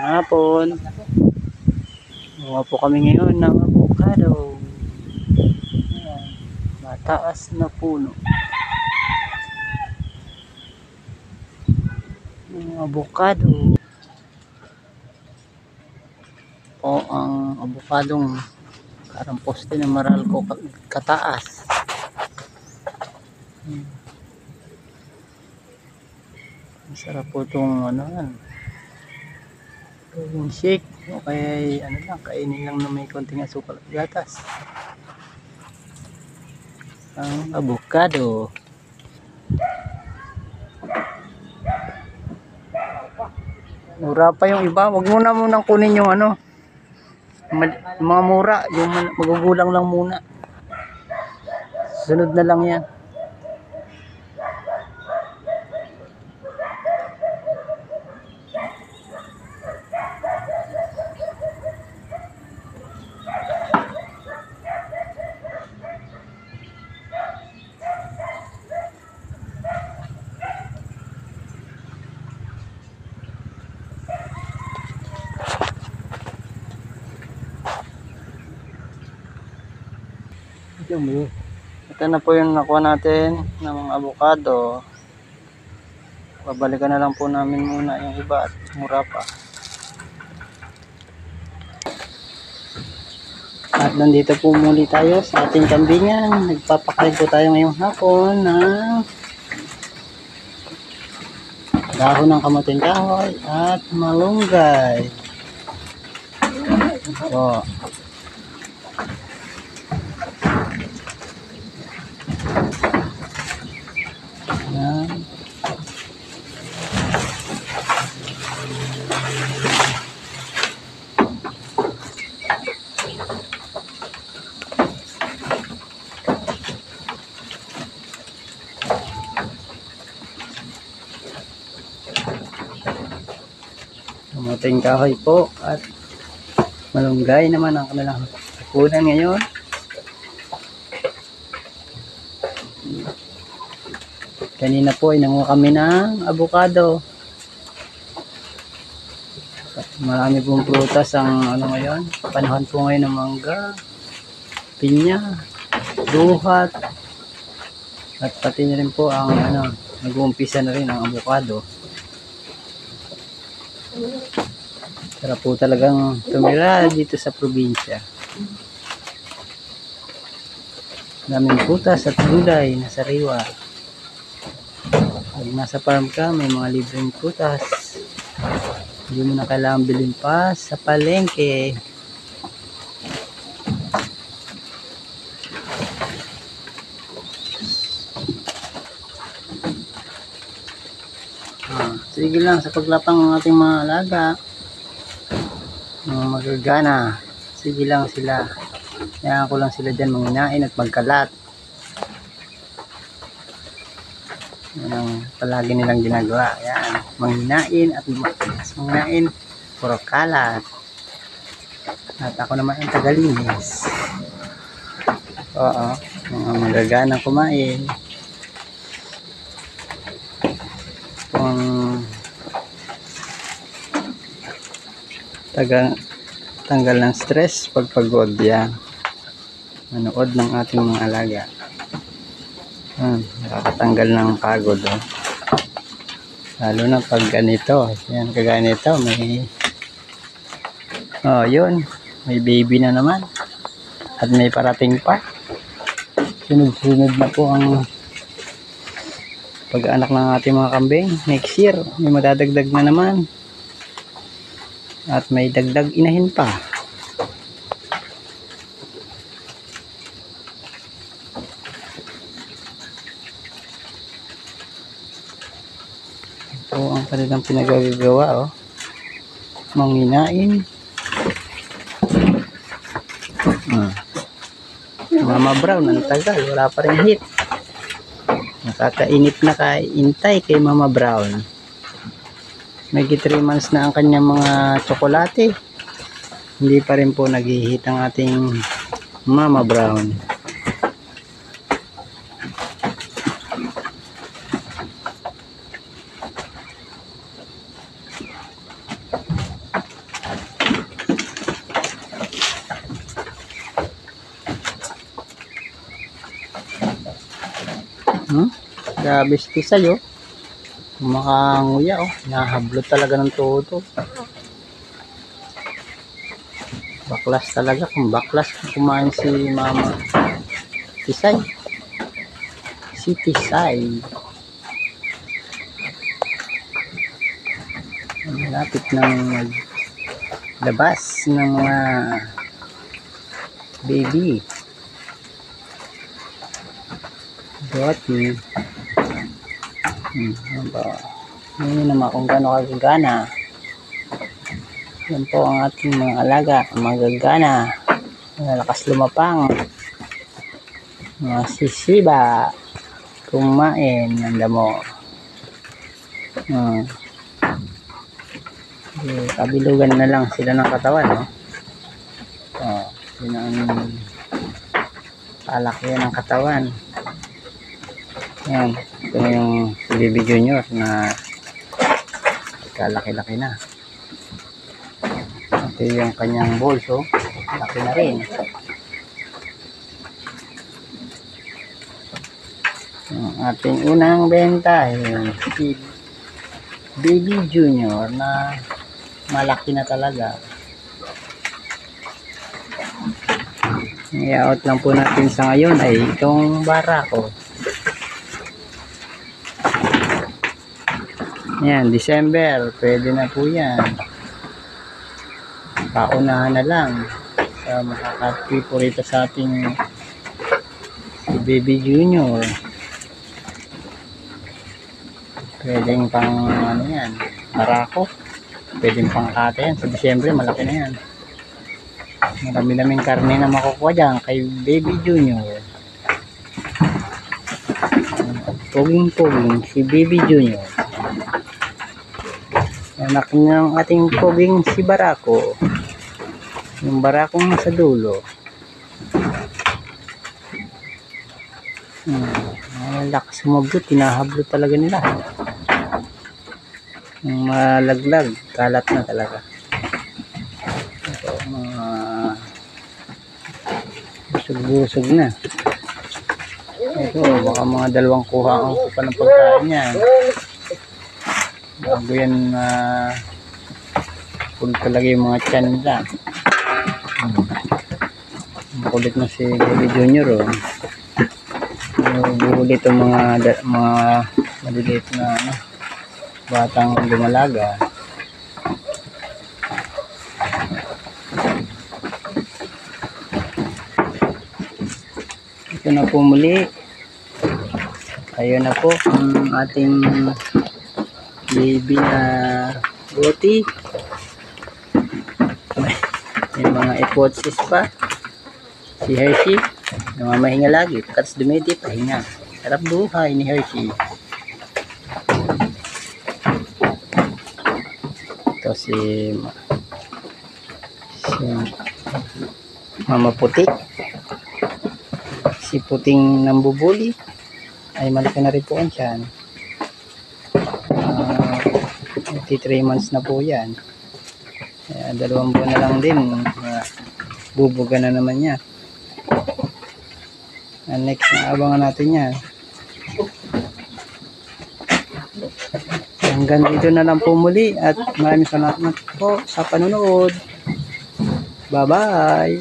hapon. Gawa po kami ngayon ng avocado. Ayan, mataas na puno. Ng avocado. Po ang avocadong parang poste na Meralco kataas. Masarap po itong yung shake o kaya lang, kainin lang na may konting asukal at gatas. Ang avocado. Mura pa yung iba. Wag muna munang kunin yung mga mura, yung magugulang lang muna. Sunod na lang yan. Ito na po yung nakuha natin ng mga avocado. Babalikan na lang po namin muna yung iba at mura pa. At nandito po muli tayo sa ating kambingan. Nagpapakain po tayo ngayong hapon ng dahon ng kamuting kahoy at malunggay. Ito. Ayan. Kamuting kahoy po at malunggay naman ang kanilang hapunan ngayon. Kanina po ay nanguha kami ng avocado. Marami pong prutas ang ngayon. Panahon po ngayon ng mangga, pinya, duhat, at pati na rin po ang nag-uumpisa na rin ang avocado. Sarap po talagang tumira dito sa probinsya. Daming prutas at gulay na sariwa. Pag nasa farm ka, may mga libreng prutas. Hindi mo na kailangan bilhin pa sa palengke. Sige lang sa paglapang ng ating mga alaga. Magagana. Sige lang sila. Kaya ko lang sila dyan manginain at magkalat. Yan ang palagi nilang ginagawa. Yan. Manghinain at manginain. Puro kalat. At ako naman ang tagalinis. Oo. Mga magaganang kumain. Kung tanggal ng stress pag pagod yan. Manood ng ating mga alaga. Nakakatanggal ng pagod. Lalo na pag ganito. Yan, kaganito. Yun. May baby na naman. At may parating pa. Sunod-sunod na po ang pag-anak ng ating mga kambing. Next year, may madadagdag na naman. At may dagdag inahin pa. Ito ang kanilang pinagagawa. Manginain. Mama Brown, ang tagal. Wala pa rin hit. Nakakainip na kaintay kay Mama Brown. May 3 months na ang kanyang mga tsokolate. Hindi pa rin po nag-hit ang ating Mama Brown. Grabe sa'yo. Makanguya oh. Nahablot talaga ng todo. Baklas talaga. Kung baklas kumain si Mama Tisay. Si Tisay. Malapit ng labas ng mga baby. Doti. Hindi naman kung gaano kagagana. Yan po ang ating mga alaga. Magagana. Malakas lumapang. Mga sisiba. Kumain. Ang damo. Kabilugan na lang sila ng katawan. No? Yun ang palakihan ng katawan. Yan. Ito na yung baby junior na kalaki-laki na. Ito yung kanyang bolso. Laki na rin. Yung ating unang benta yung si baby junior na malaki na talaga. I-out lang po natin sa ngayon ay itong barako. Yan, December. Pwede na po yan. Paunahan na lang sa makakatipo rito sa ating si baby junior. Pwedeng pang ano yan, barako. Pwedeng pang kate yan. Sa December, malaki na yan. Marami-daming karne na makukuha dyan kay baby junior. Poging-poging si baby junior. Anak ng ating poging si barako. Yung barakong nasa dulo. Lakas sumablot. Tinahablot talaga nila. Malaglag. Kalat na talaga. Ito, mga busog-busog na. Ito, baka mga dalawang kuha ang kupa ng pagkain yan. Bago yan full talaga yung mga tiyan nila. Makulit na si baby junior oh. Buhulit ang mga maliliit na batang lumalaga. Ito na po muli. Ayun na po ang ating baby na boti. May mga ipotsis pa. Si Hershey namamahinga lagi. Pagkatas dumidi, pahinga. Sarap buhay ni Hershey. Ito si Mama Puti. Si Puting nambubuli. Ay malaki na rin po ang tiyan. 3 months na po yan. 2 buwan na lang din. Bubuga na naman niya. Next na abangan natin yan. Hanggang dito na lang po muli at maraming salamat po sa panonood. Bye bye.